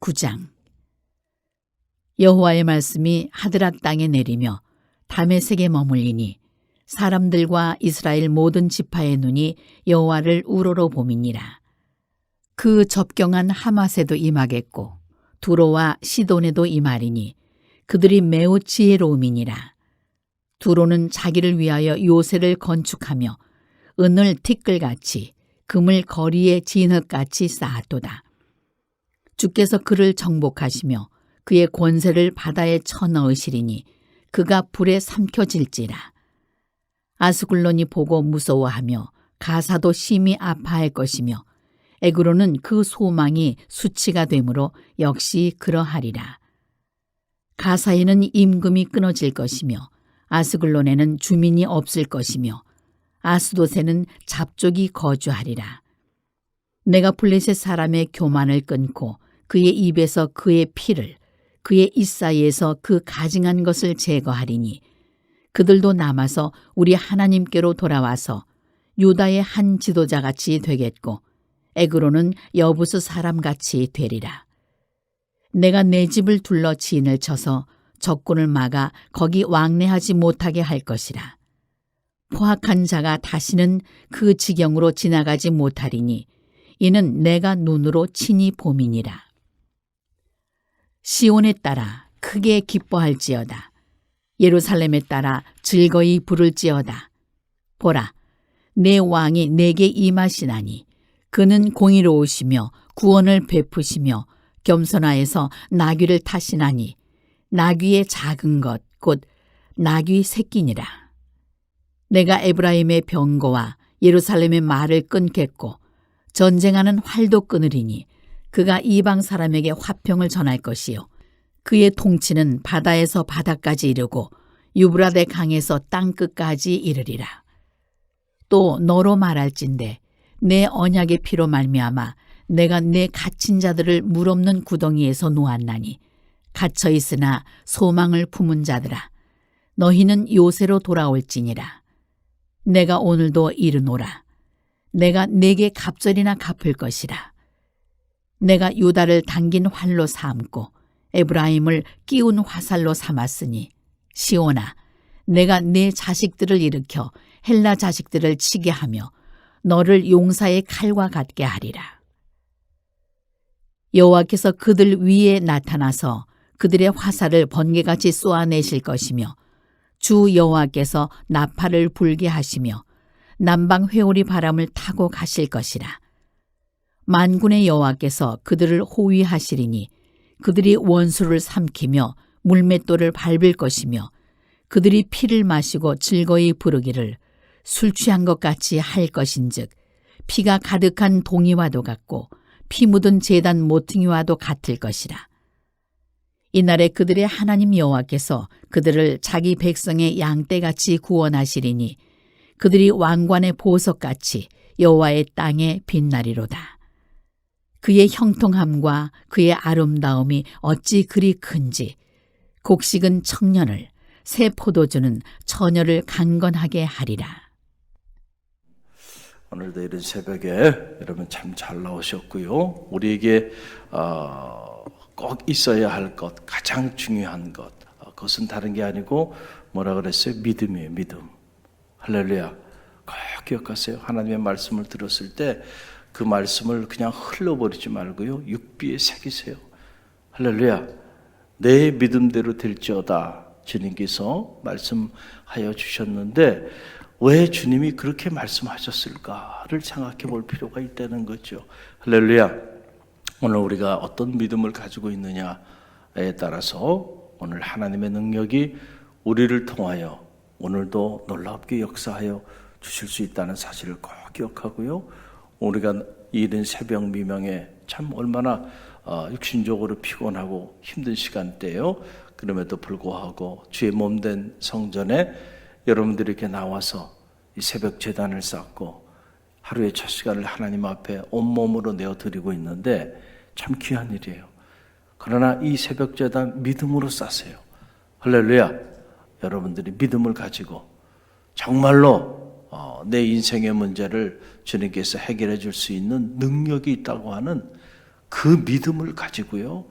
9장. 여호와의 말씀이 하드락 땅에 내리며 다메섹에 머물리니 사람들과 이스라엘 모든 지파의 눈이 여호와를 우러러 봄이니라. 그 접경한 하맛에도 임하겠고 두로와 시돈에도 임하리니 그들이 매우 지혜로움이니라. 두로는 자기를 위하여 요새를 건축하며 은을 티끌같이 금을 거리에 진흙같이 쌓았도다. 주께서 그를 정복하시며 그의 권세를 바다에 쳐넣으시리니 그가 불에 삼켜질지라. 아스글론이 보고 무서워하며 가사도 심히 아파할 것이며 에그로는 그 소망이 수치가 되므로 역시 그러하리라. 가사에는 임금이 끊어질 것이며 아스글론에는 주민이 없을 것이며 아스돗에는 잡족이 거주하리라. 내가 블레셋 사람의 교만을 끊고 그의 입에서 그의 피를 그의 입사이에서 그 가증한 것을 제거하리니 그들도 남아서 우리 하나님께로 돌아와서 유다의 한 지도자같이 되겠고 에그로는 여부스 사람같이 되리라. 내가 내 집을 둘러 진을 쳐서 적군을 막아 거기 왕래하지 못하게 할 것이라. 포악한 자가 다시는 그 지경으로 지나가지 못하리니 이는 내가 눈으로 친히 봄이니라. 시온에 따라 크게 기뻐할지어다. 예루살렘에 따라 즐거이 부를지어다. 보라, 내 왕이 내게 임하시나니 그는 공의로우시며 구원을 베푸시며 겸손하여서 나귀를 타시나니 나귀의 작은 것 곧 나귀 새끼니라. 내가 에브라임의 병거와 예루살렘의 말을 끊겠고 전쟁하는 활도 끊으리니 그가 이방 사람에게 화평을 전할 것이요 그의 통치는 바다에서 바다까지 이르고 유브라데 강에서 땅끝까지 이르리라. 또 너로 말할진대 내 언약의 피로 말미암아 내가 내 갇힌 자들을 물 없는 구덩이에서 놓았나니 갇혀 있으나 소망을 품은 자들아 너희는 요새로 돌아올지니라. 내가 오늘도 이르노라. 내가 네게 갑절이나 갚을 것이라. 내가 유다를 당긴 활로 삼고 에브라임을 끼운 화살로 삼았으니 시온아 내가 네 자식들을 일으켜 헬라 자식들을 치게 하며 너를 용사의 칼과 같게 하리라. 여호와께서 그들 위에 나타나서 그들의 화살을 번개같이 쏘아내실 것이며 주 여호와께서 나팔을 불게 하시며 남방 회오리 바람을 타고 가실 것이라. 만군의 여호와께서 그들을 호위하시리니 그들이 원수를 삼키며 물맷돌을 밟을 것이며 그들이 피를 마시고 즐거이 부르기를 술 취한 것 같이 할 것인즉 피가 가득한 동이와도 같고 피 묻은 제단 모퉁이와도 같을 것이라. 이날에 그들의 하나님 여호와께서 그들을 자기 백성의 양떼같이 구원하시리니 그들이 왕관의 보석같이 여호와의 땅에 빛나리로다. 그의 형통함과 그의 아름다움이 어찌 그리 큰지 곡식은 청년을 새 포도주는 처녀를 강건하게 하리라. 오늘도 이른 새벽에 여러분 참 잘 나오셨고요. 우리에게 꼭 있어야 할 것, 가장 중요한 것, 그것은 다른 게 아니고 뭐라 그랬어요? 믿음이에요. 믿음. 할렐루야. 꼭 기억하세요. 하나님의 말씀을 들었을 때 그 말씀을 그냥 흘러버리지 말고요. 육비에 새기세요. 할렐루야. 내 믿음대로 될지어다. 주님께서 말씀하여 주셨는데 왜 주님이 그렇게 말씀하셨을까를 생각해 볼 필요가 있다는 거죠. 할렐루야. 오늘 우리가 어떤 믿음을 가지고 있느냐에 따라서 오늘 하나님의 능력이 우리를 통하여 오늘도 놀랍게 역사하여 주실 수 있다는 사실을 꼭 기억하고요. 우리가 이른 새벽 미명에 참 얼마나 육신적으로 피곤하고 힘든 시간대예요. 그럼에도 불구하고 주의 몸된 성전에 여러분들이 이렇게 나와서 이 새벽 제단을 쌓고 하루의 첫 시간을 하나님 앞에 온몸으로 내어드리고 있는데 참 귀한 일이에요. 그러나 이 새벽 제단 믿음으로 쌓으세요. 할렐루야. 여러분들이 믿음을 가지고 정말로 내 인생의 문제를 주님께서 해결해 줄 수 있는 능력이 있다고 하는 그 믿음을 가지고요,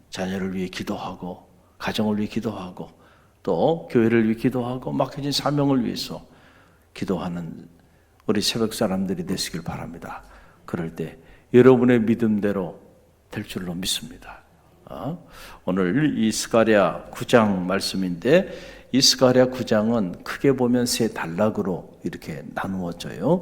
자녀를 위해 기도하고 가정을 위해 기도하고 또 교회를 위해 기도하고 맡겨진 사명을 위해서 기도하는 우리 새벽 사람들이 되시길 바랍니다. 그럴 때 여러분의 믿음대로 될 줄로 믿습니다. 오늘 이 스가랴 9장 말씀인데, 이 스가랴 9장은 크게 보면 세 단락으로 이렇게 나누어져요.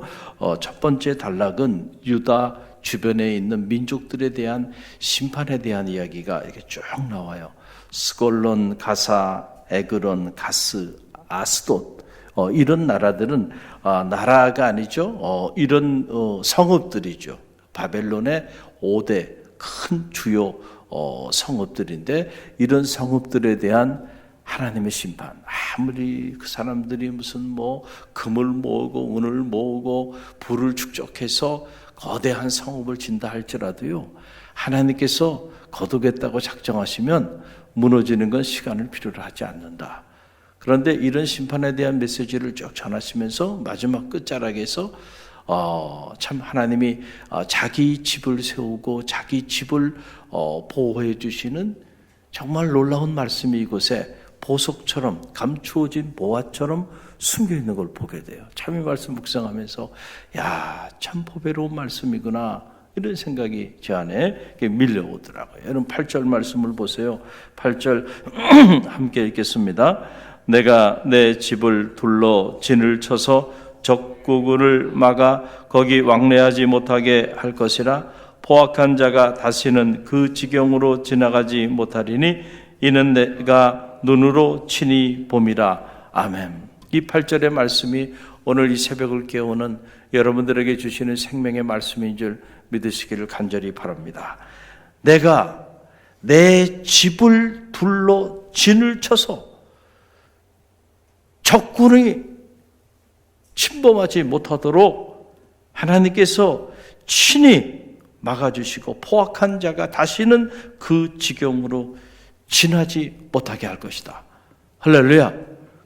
첫 번째 단락은 유다 주변에 있는 민족들에 대한 심판에 대한 이야기가 이렇게 쭉 나와요. 스골론, 가사, 에그론, 가스, 아스돗, 이런 나라들은 나라가 아니죠. 이런 성읍들이죠. 바벨론의 5대 큰 주요 성읍들인데, 이런 성읍들에 대한 하나님의 심판, 아무리 그 사람들이 무슨 금을 모으고 은을 모으고 부를 축적해서 거대한 성읍을 진다 할지라도요, 하나님께서 거두겠다고 작정하시면 무너지는 건 시간을 필요로 하지 않는다. 그런데 이런 심판에 대한 메시지를 쭉 전하시면서 마지막 끝자락에서 참 하나님이 자기 집을 세우고 자기 집을 보호해 주시는 정말 놀라운 말씀이 이곳에 보석처럼 감추어진 보화처럼 숨겨 있는 걸 보게 돼요. 참 이 말씀 묵상하면서 참 보배로운 말씀이구나, 이런 생각이 제 안에 밀려오더라고요. 여러분 8절 말씀을 보세요. 8절 함께 읽겠습니다. 내가 내 집을 둘러 진을 쳐서 적국을 막아 거기 왕래하지 못하게 할 것이라. 포악한 자가 다시는 그 지경으로 지나가지 못하리니 이는 내가 눈으로 친히 봄이라. 아멘. 이 8절의 말씀이 오늘 이 새벽을 깨우는 여러분들에게 주시는 생명의 말씀인 줄 믿으시기를 간절히 바랍니다. 내가 내 집을 둘러 진을 쳐서 적군이 침범하지 못하도록 하나님께서 친히 막아주시고 포악한 자가 다시는 그 지경으로 지나지 못하게 할 것이다. 할렐루야.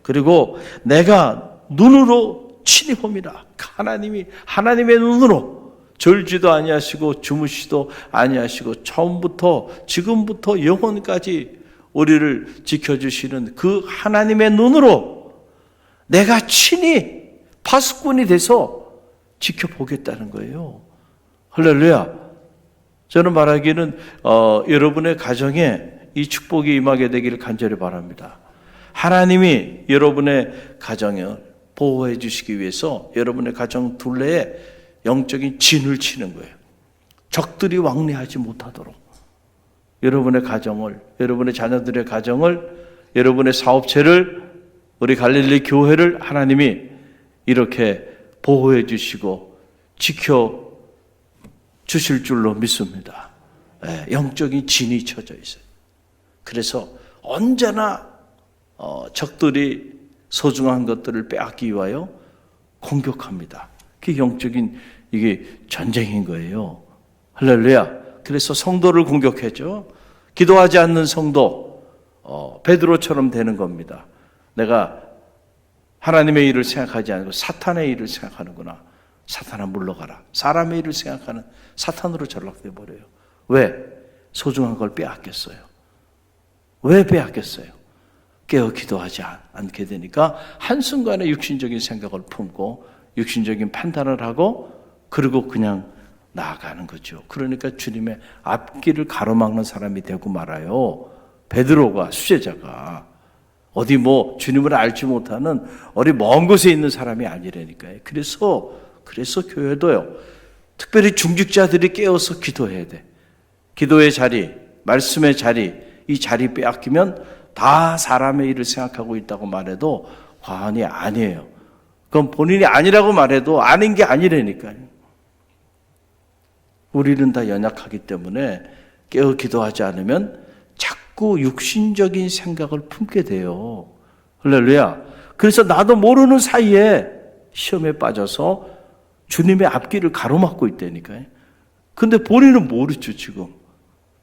그리고 내가 눈으로 친히 봅니다. 하나님의 눈으로 졸지도 아니하시고 주무시도 아니하시고 처음부터 지금부터 영원까지 우리를 지켜주시는 그 하나님의 눈으로 내가 친히 파수꾼이 돼서 지켜보겠다는 거예요. 할렐루야. 저는 말하기는 여러분의 가정에 이 축복이 임하게 되기를 간절히 바랍니다. 하나님이 여러분의 가정을 보호해 주시기 위해서 여러분의 가정 둘레에 영적인 진을 치는 거예요. 적들이 왕래하지 못하도록 여러분의 가정을, 여러분의 자녀들의 가정을, 여러분의 사업체를, 우리 갈릴리 교회를 하나님이 이렇게 보호해 주시고 지켜 주실 줄로 믿습니다. 영적인 진이 쳐져 있어요. 그래서 언제나 적들이 소중한 것들을 빼앗기 위하여 공격합니다. 그게 영적인 이게 전쟁인 거예요. 할렐루야. 그래서 성도를 공격했죠. 기도하지 않는 성도, 베드로처럼 되는 겁니다. 내가 하나님의 일을 생각하지 않고 사탄의 일을 생각하는구나. 사탄아 물러가라. 사람의 일을 생각하는 사탄으로 전락돼 버려요. 왜? 소중한 걸 빼앗겼어요. 왜 빼앗겼어요? 깨어 기도하지 않게 되니까 한순간에 육신적인 생각을 품고 육신적인 판단을 하고 그리고 그냥 나아가는 거죠. 그러니까 주님의 앞길을 가로막는 사람이 되고 말아요. 베드로가, 수제자가 어디 주님을 알지 못하는 어디 먼 곳에 있는 사람이 아니라니까요. 그래서 교회도요, 특별히 중직자들이 깨어서 기도해야 돼. 기도의 자리, 말씀의 자리, 이 자리 빼앗기면 다 사람의 일을 생각하고 있다고 말해도 과언이 아니에요. 그건 본인이 아니라고 말해도 아닌 게 아니라니까요. 우리는 다 연약하기 때문에 깨어 기도하지 않으면 자꾸 육신적인 생각을 품게 돼요. 할렐루야. 그래서 나도 모르는 사이에 시험에 빠져서 주님의 앞길을 가로막고 있다니까요. 근데 본인은 모르죠, 지금.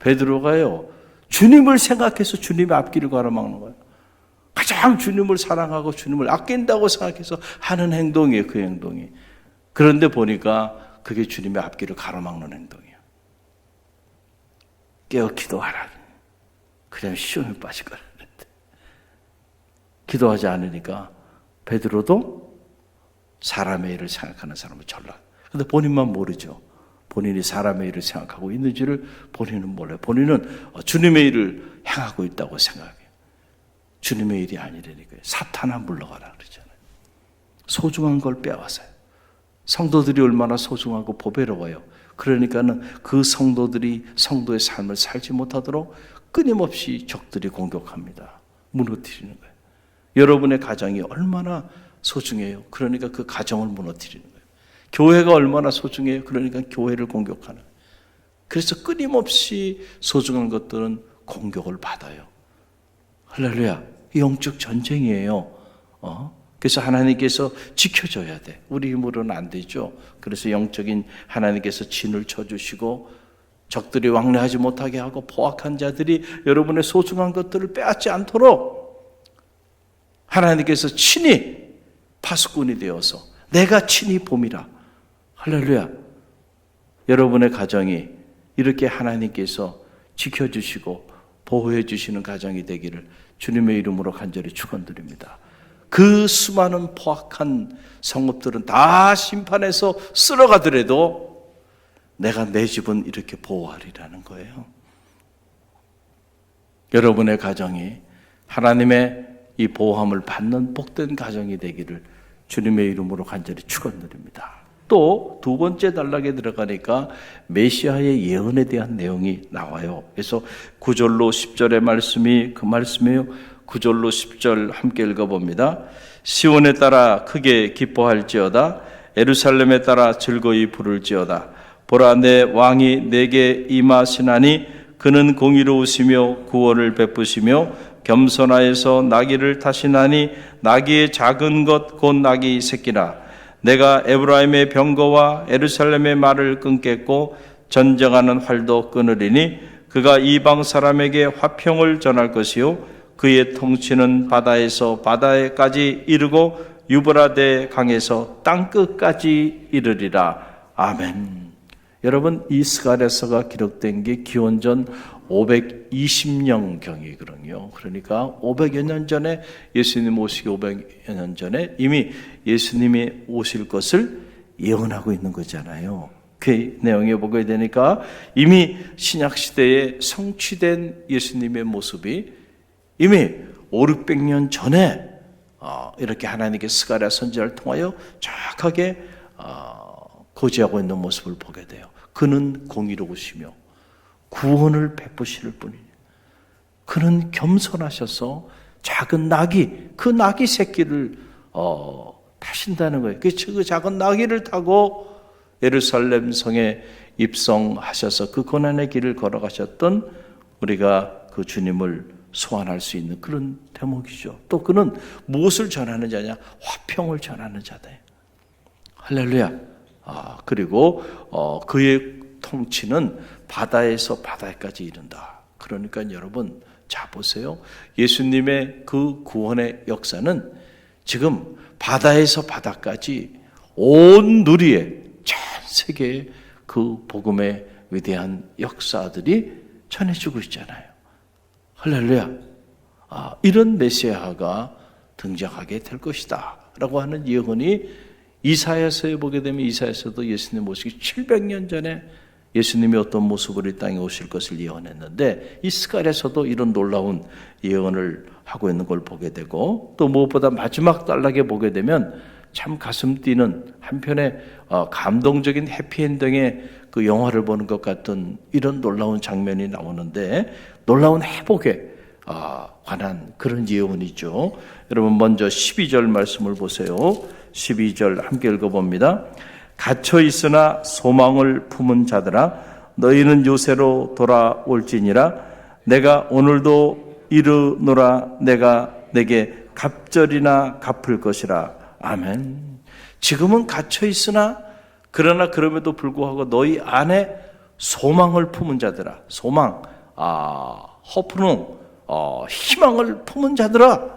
베드로가요, 주님을 생각해서 주님의 앞길을 가로막는 거예요. 가장 주님을 사랑하고 주님을 아낀다고 생각해서 하는 행동이에요, 그 행동이. 그런데 보니까 그게 주님의 앞길을 가로막는 행동이에요. 깨어 기도하라. 그냥 시험에 빠질 거라 그랬는데 기도하지 않으니까 베드로도 사람의 일을 생각하는 사람을 전락. 근데 본인만 모르죠. 본인이 사람의 일을 생각하고 있는지를 본인은 몰라요. 본인은 주님의 일을 행하고 있다고 생각해요. 주님의 일이 아니라니까요. 사탄아 물러가라 그러잖아요. 소중한 걸 빼앗아요. 성도들이 얼마나 소중하고 보배로워요. 그러니까는 그 성도들이 성도의 삶을 살지 못하도록 끊임없이 적들이 공격합니다. 무너뜨리는 거예요. 여러분의 가정이 얼마나 소중해요. 그러니까 그 가정을 무너뜨리는 거예요. 교회가 얼마나 소중해요. 그러니까 교회를 공격하는 거예요. 그래서 끊임없이 소중한 것들은 공격을 받아요. 할렐루야. 영적 전쟁이에요. 그래서 하나님께서 지켜줘야 돼. 우리 힘으로는 안 되죠. 그래서 영적인 하나님께서 진을 쳐주시고 적들이 왕래하지 못하게 하고 포악한 자들이 여러분의 소중한 것들을 빼앗지 않도록 하나님께서 친히 파수꾼이 되어서 내가 친히 봄이라. 할렐루야. 여러분의 가정이 이렇게 하나님께서 지켜주시고 보호해 주시는 가정이 되기를 주님의 이름으로 간절히 축원드립니다. 그 수많은 포악한 성읍들은 다 심판해서 쓸어가더라도 내가 내 집은 이렇게 보호하리라는 거예요. 여러분의 가정이 하나님의 이 보호함을 받는 복된 가정이 되기를 주님의 이름으로 간절히 축원드립니다. 또 두 번째 단락에 들어가니까 메시아의 예언에 대한 내용이 나와요. 그래서 9절로 10절의 말씀이 그 말씀이에요. 9절로 10절 함께 읽어봅니다. 시온에 따라 크게 기뻐할지어다. 예루살렘에 따라 즐거이 부를지어다. 보라, 내 왕이 내게 임하시나니 그는 공의로우시며 구원을 베푸시며 겸손하여서 나귀를 타시나니 나귀의 작은 것 곧 나귀 새끼라. 내가 에브라임의 병거와 예루살렘의 말을 끊겠고 전쟁하는 활도 끊으리니 그가 이방 사람에게 화평을 전할 것이요 그의 통치는 바다에서 바다에까지 이르고 유브라데 강에서 땅끝까지 이르리라. 아멘. 여러분, 이 스가랴서가 기록된 게 기원전 520년경이거든요. 그러니까 500여 년 전에 예수님 오시기 500여 년 전에 이미 예수님이 오실 것을 예언하고 있는 거잖아요. 그 내용에 보게 되니까 이미 신약시대에 성취된 예수님의 모습이 이미 500~600년 전에 이렇게 하나님께 스가랴 선지자를 통하여 정확하게 고지하고 있는 모습을 보게 돼요. 그는 공의로우시며 구원을 베푸실 분이에요. 그는 겸손하셔서 작은 나귀, 그 나귀 새끼를 타신다는 거예요. 그 작은 나귀를 타고 예루살렘 성에 입성하셔서 그 고난의 길을 걸어가셨던 우리가 그 주님을 소환할 수 있는 그런 대목이죠. 또 그는 무엇을 전하는 자냐? 화평을 전하는 자다. 할렐루야. 그리고 그의 통치는 바다에서 바다에까지 이른다. 그러니까 여러분, 자 보세요. 예수님의 그 구원의 역사는 지금 바다에서 바다까지 온 누리에 전 세계에 그 복음의 위대한 역사들이 전해지고 있잖아요. 할렐루야. 이런 메시아가 등장하게 될 것이다 라고 하는 예언이 이사야서에 보게 되면 이사야서도 예수님 오시기 700년 전에 예수님이 어떤 모습으로 이 땅에 오실 것을 예언했는데 이 스가랴서도 이런 놀라운 예언을 하고 있는 걸 보게 되고 또 무엇보다 마지막 단락에 보게 되면 참 가슴 뛰는 한편의 감동적인 해피엔딩의 그 영화를 보는 것 같은 이런 놀라운 장면이 나오는데 놀라운 회복에 관한 그런 예언이죠. 여러분 먼저 12절 말씀을 보세요. 12절 함께 읽어봅니다. 갇혀 있으나 소망을 품은 자들아 너희는 요새로 돌아올지니라. 내가 오늘도 이르노라. 내가 내게 갑절이나 갚을 것이라. 아멘. 지금은 갇혀 있으나 그러나 그럼에도 불구하고 너희 안에 소망을 품은 자들아. 소망, 허프는 희망을 품은 자들아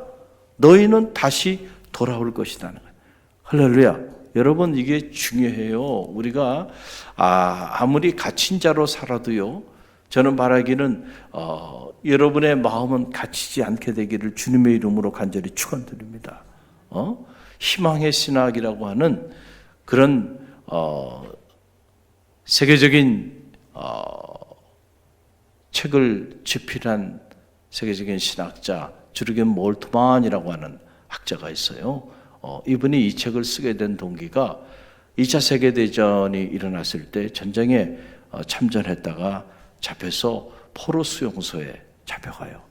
너희는 다시 돌아올 것이라는 거예요. 할렐루야. 여러분 이게 중요해요. 우리가 아무리 갇힌 자로 살아도요 저는 바라기는 여러분의 마음은 갇히지 않게 되기를 주님의 이름으로 간절히 축원드립니다. 희망의 신학이라고 하는 그런 세계적인 책을 집필한 세계적인 신학자 주르겐 몰트만이라고 하는 학자가 있어요. 이분이 이 책을 쓰게 된 동기가 2차 세계대전이 일어났을 때 전쟁에 참전했다가 잡혀서 포로 수용소에 잡혀가요.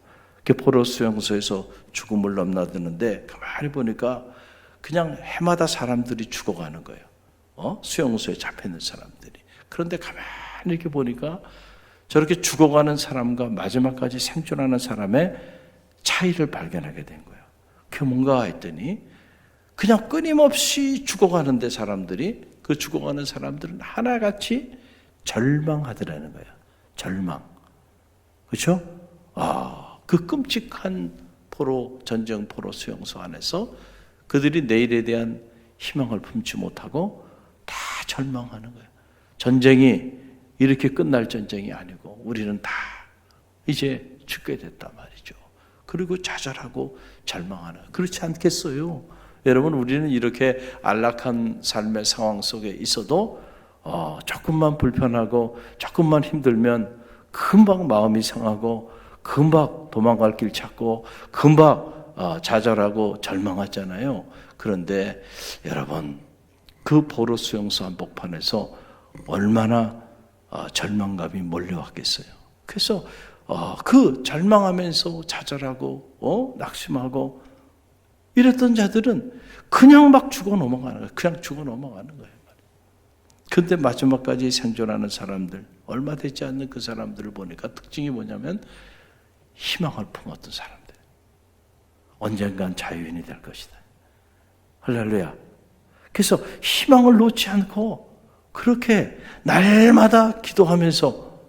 그 포로 수용소에서 죽음을 넘나드는데 가만히 보니까 그냥 해마다 사람들이 죽어가는 거예요. 수용소에 잡혀있는 사람들이. 그런데 가만히 이렇게 보니까 저렇게 죽어가는 사람과 마지막까지 생존하는 사람의 차이를 발견하게 된 거예요. 그게 뭔가 했더니 그냥 끊임없이 죽어가는데 사람들이, 그 죽어가는 사람들은 하나같이 절망하더라는 거예요. 절망. 그렇죠? 그 끔찍한 전쟁 포로 수용소 안에서 그들이 내일에 대한 희망을 품지 못하고 다 절망하는 거예요. 전쟁이 이렇게 끝날 전쟁이 아니고 우리는 다 이제 죽게 됐단 말이죠. 그리고 좌절하고 절망하는 거예요. 그렇지 않겠어요? 여러분, 우리는 이렇게 안락한 삶의 상황 속에 있어도 조금만 불편하고 조금만 힘들면 금방 마음이 상하고 금방 도망갈 길 찾고 금방 좌절하고 절망하잖아요. 그런데 여러분, 그 포로 수용소 한복판에서 얼마나 절망감이 몰려왔겠어요. 그래서 그 절망하면서 좌절하고 낙심하고 이랬던 자들은 그냥 막 죽어 넘어가는 거예요. 그냥 죽어 넘어가는 거예요. 근데 마지막까지 생존하는 사람들, 얼마 되지 않는 그 사람들을 보니까 특징이 뭐냐면 희망을 품었던 사람들. 언젠간 자유인이 될 것이다. 할렐루야. 그래서 희망을 놓지 않고 그렇게 날마다 기도하면서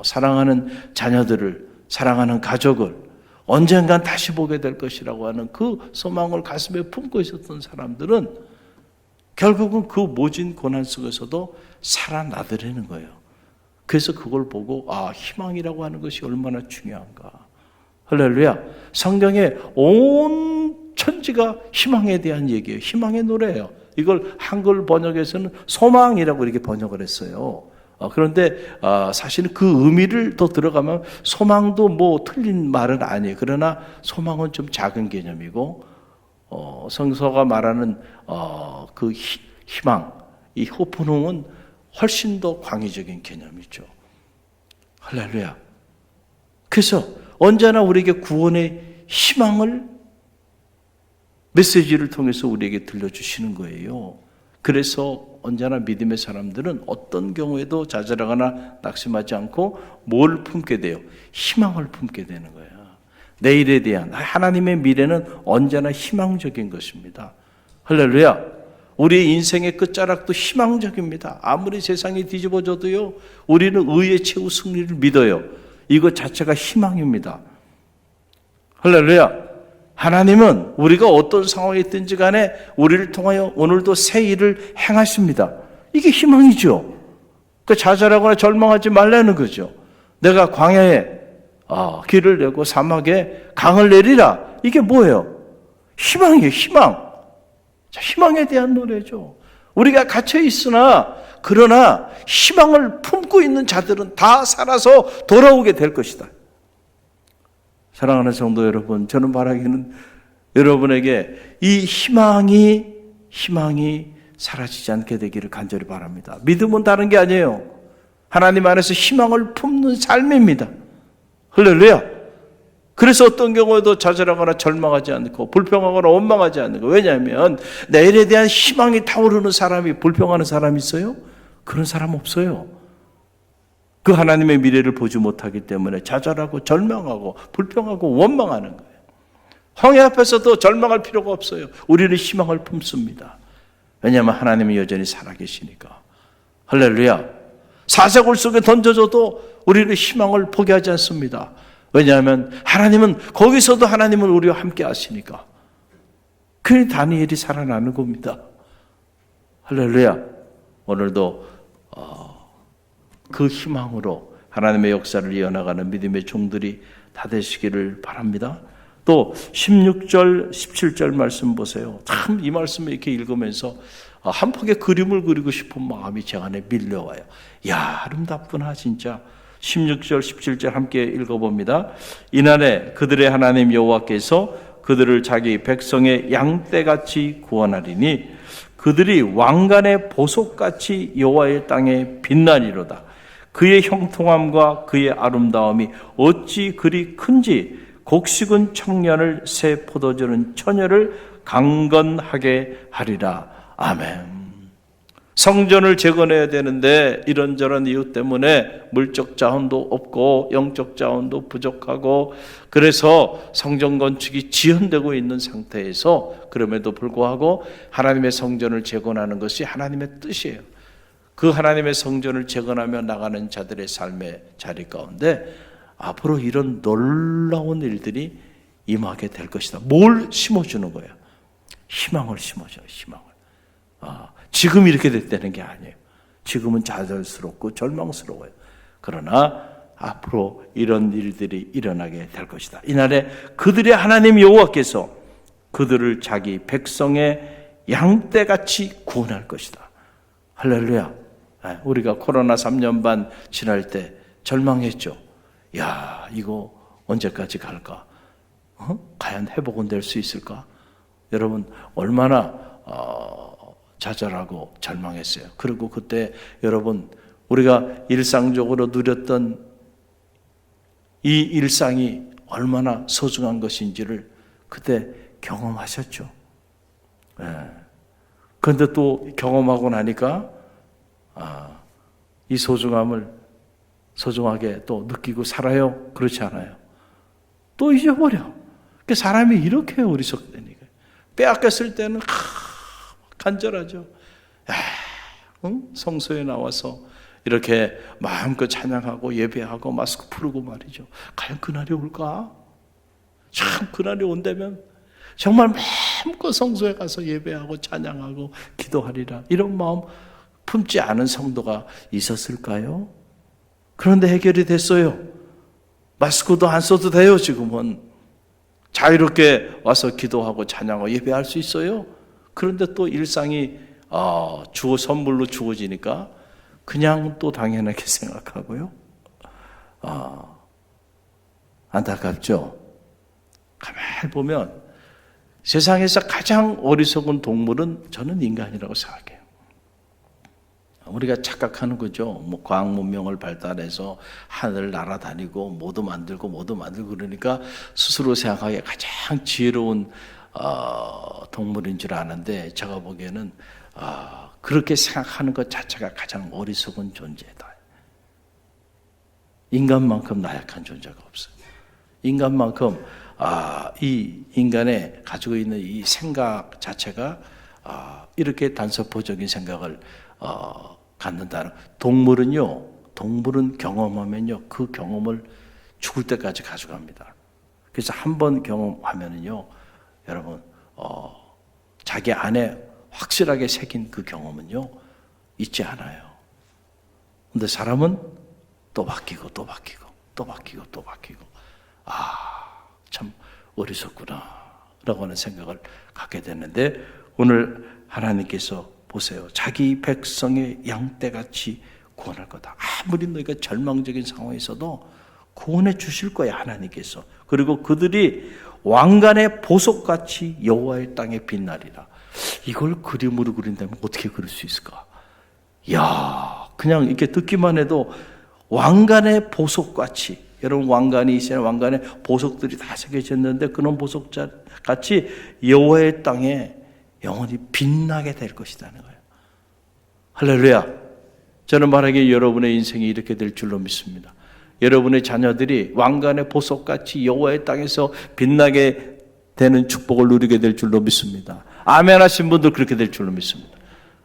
사랑하는 자녀들을, 사랑하는 가족을 언젠간 다시 보게 될 것이라고 하는 그 소망을 가슴에 품고 있었던 사람들은 결국은 그 모진 고난 속에서도 살아나더라는 거예요. 그래서 그걸 보고 희망이라고 하는 것이 얼마나 중요한가. 할렐루야. 성경의 온 천지가 희망에 대한 얘기예요. 희망의 노래예요. 이걸 한글 번역에서는 소망이라고 이렇게 번역을 했어요. 그런데 사실은 그 의미를 더 들어가면 소망도 뭐 틀린 말은 아니에요. 그러나 소망은 좀 작은 개념이고 성서가 말하는 그 희망, 이 호프농은 훨씬 더 광의적인 개념이죠. 할렐루야. 그래서 언제나 우리에게 구원의 희망을 메시지를 통해서 우리에게 들려주시는 거예요. 그래서 언제나 믿음의 사람들은 어떤 경우에도 좌절하거나 낙심하지 않고 뭘 품게 돼요? 희망을 품게 되는 거예요. 내일에 대한 하나님의 미래는 언제나 희망적인 것입니다. 할렐루야. 우리의 인생의 끝자락도 희망적입니다. 아무리 세상이 뒤집어져도요, 우리는 의의 최후 승리를 믿어요. 이것 자체가 희망입니다. 할렐루야. 하나님은 우리가 어떤 상황에 있든지 간에 우리를 통하여 오늘도 새 일을 행하십니다. 이게 희망이죠. 그 좌절하거나 절망하지 말라는 거죠. 내가 광야에 길을 내고 사막에 강을 내리라. 이게 뭐예요? 희망이에요. 희망. 희망에 대한 노래죠. 우리가 갇혀 있으나 그러나 희망을 품고 있는 자들은 다 살아서 돌아오게 될 것이다. 사랑하는 성도 여러분, 저는 바라기는 여러분에게 이 희망이 사라지지 않게 되기를 간절히 바랍니다. 믿음은 다른 게 아니에요. 하나님 안에서 희망을 품는 삶입니다. 할렐루야. 그래서 어떤 경우에도 좌절하거나 절망하지 않고 불평하거나 원망하지 않는 거. 왜냐하면 내일에 대한 희망이 타오르는 사람이 불평하는 사람이 있어요? 그런 사람 없어요. 그 하나님의 미래를 보지 못하기 때문에 좌절하고 절망하고 불평하고 원망하는 거예요. 황해 앞에서도 절망할 필요가 없어요. 우리는 희망을 품습니다. 왜냐하면 하나님이 여전히 살아계시니까. 할렐루야. 사색골 속에 던져져도 우리는 희망을 포기하지 않습니다. 왜냐하면 거기서도 하나님은 우리와 함께 하시니까. 그 다니엘이 살아나는 겁니다. 할렐루야. 오늘도 그 희망으로 하나님의 역사를 이어나가는 믿음의 종들이 다 되시기를 바랍니다. 또 16절, 17절 말씀 보세요. 참 이 말씀을 이렇게 읽으면서 한 폭의 그림을 그리고 싶은 마음이 제 안에 밀려와요. 야, 아름답구나 진짜. 16절, 17절 함께 읽어봅니다. 이날에 그들의 하나님 여호와께서 그들을 자기 백성의 양떼같이 구원하리니 그들이 왕관의 보석같이 여호와의 땅에 빛나리로다. 그의 형통함과 그의 아름다움이 어찌 그리 큰지 곡식은 청년을 새 포도주는 처녀를 강건하게 하리라. 아멘. 성전을 재건해야 되는데 이런저런 이유 때문에 물적 자원도 없고 영적 자원도 부족하고 그래서 성전 건축이 지연되고 있는 상태에서 그럼에도 불구하고 하나님의 성전을 재건하는 것이 하나님의 뜻이에요. 그 하나님의 성전을 재건하며 나가는 자들의 삶의 자리 가운데 앞으로 이런 놀라운 일들이 임하게 될 것이다. 뭘 심어주는 거야? 희망을 심어줘요. 희망을. 지금 이렇게 됐다는 게 아니에요. 지금은 좌절스럽고 절망스러워요. 그러나 앞으로 이런 일들이 일어나게 될 것이다. 이날에 그들의 하나님 여호와께서 그들을 자기 백성의 양떼같이 구원할 것이다. 할렐루야. 우리가 코로나 3년 반 지날 때 절망했죠. 야, 이거 언제까지 갈까? 과연 회복은 될 수 있을까? 여러분 얼마나 좌절하고 절망했어요. 그리고 그때 여러분 우리가 일상적으로 누렸던 이 일상이 얼마나 소중한 것인지를 그때 경험하셨죠. 그런데 또 경험하고 나니까 이 소중함을 소중하게 또 느끼고 살아요? 그렇지 않아요. 또 잊어버려. 그러니까 사람이 이렇게 어리석다니까. 빼앗겼을 때는 간절하죠. 성소에 나와서 이렇게 마음껏 찬양하고 예배하고 마스크 풀고 말이죠. 과연 그날이 올까? 참 그날이 온다면 정말 마음껏 성소에 가서 예배하고 찬양하고 기도하리라. 이런 마음 품지 않은 성도가 있었을까요? 그런데 해결이 됐어요. 마스크도 안 써도 돼요. 지금은 자유롭게 와서 기도하고 찬양하고 예배할 수 있어요. 그런데 또 일상이 선물로 주어지니까 그냥 또 당연하게 생각하고요. 안타깝죠. 가만히 보면 세상에서 가장 어리석은 동물은 저는 인간이라고 생각해요. 우리가 착각하는 거죠. 과학 문명을 발달해서 하늘 날아다니고 뭐도 만들고 그러니까 스스로 생각하기에 가장 지혜로운 동물인 줄 아는데 제가 보기에는 그렇게 생각하는 것 자체가 가장 어리석은 존재다. 인간만큼 나약한 존재가 없어요. 인간만큼 이 인간의 가지고 있는 이 생각 자체가 이렇게 단서포적인 생각을 갖는다는. 동물은 경험하면요 그 경험을 죽을 때까지 가져갑니다. 그래서 한 번 경험하면은요 여러분 자기 안에 확실하게 새긴 그 경험은요 잊지 않아요. 근데 사람은 또 바뀌고 참 어리석구나 라고 하는 생각을 갖게 되는데 오늘 하나님께서 보세요. 자기 백성의 양떼같이 구원할 거다. 아무리 너희가 절망적인 상황에서도 구원해 주실 거야 하나님께서. 그리고 그들이 왕관의 보석같이 여호와의 땅에 빛나리라. 이걸 그림으로 그린다면 어떻게 그릴 수 있을까? 야, 그냥 이렇게 듣기만 해도 왕관의 보석같이, 여러분 왕관이 있어요. 왕관에 보석들이 다 새겨졌는데 그런 보석같이 여호와의 땅에 영원히 빛나게 될 것이라는 거예요. 할렐루야. 저는 말하기에 여러분의 인생이 이렇게 될 줄로 믿습니다. 여러분의 자녀들이 왕관의 보석같이 여호와의 땅에서 빛나게 되는 축복을 누리게 될 줄로 믿습니다. 아멘 하신 분들 그렇게 될 줄로 믿습니다.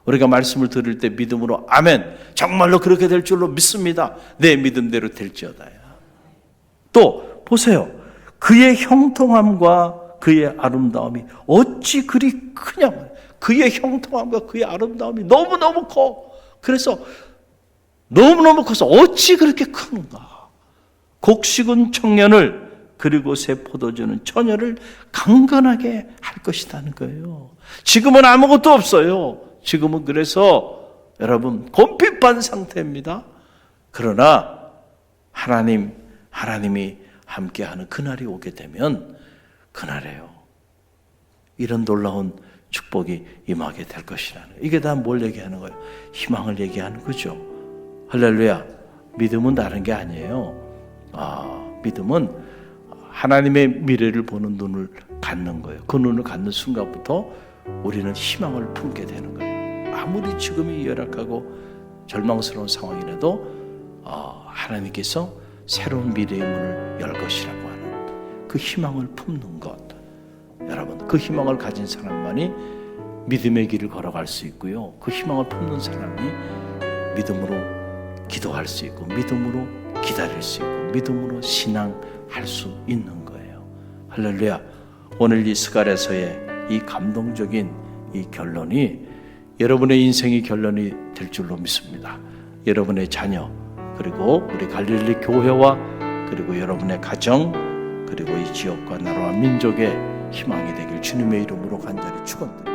우리가 말씀을 들을 때 믿음으로 아멘, 정말로 그렇게 될 줄로 믿습니다. 내 믿음대로 될지어다야. 또 보세요. 그의 형통함과 그의 아름다움이 어찌 그리 크냐. 그의 형통함과 그의 아름다움이 너무너무 커. 그래서 너무너무 커서 어찌 그렇게 크는가. 곡식은 청년을 그리고 새 포도주는 처녀를 강건하게 할 것이라는 거예요. 지금은 아무것도 없어요. 지금은 그래서 여러분 곰핍한 상태입니다. 그러나 하나님이 함께하는 그날이 오게 되면 그날에요. 이런 놀라운 축복이 임하게 될 것이라는 거예요. 이게 다 뭘 얘기하는 거예요? 희망을 얘기하는 거죠. 할렐루야. 믿음은 다른 게 아니에요. 믿음은 하나님의 미래를 보는 눈을 갖는 거예요. 그 눈을 갖는 순간부터 우리는 희망을 품게 되는 거예요. 아무리 지금이 열악하고 절망스러운 상황이라도 하나님께서 새로운 미래의 문을 열 것이라고 하는 그 희망을 품는 것. 여러분, 그 희망을 가진 사람만이 믿음의 길을 걸어갈 수 있고요. 그 희망을 품는 사람이 믿음으로 기도할 수 있고 믿음으로 기다릴 수 있고 믿음으로 신앙할 수 있는 거예요. 할렐루야. 오늘 이 스갈에서의 이 감동적인 이 결론이 여러분의 인생의 결론이 될 줄로 믿습니다. 여러분의 자녀 그리고 우리 갈릴리 교회와 그리고 여러분의 가정 그리고 이 지역과 나라와 민족의 희망이 되길 주님의 이름으로 간절히 축원드립니다.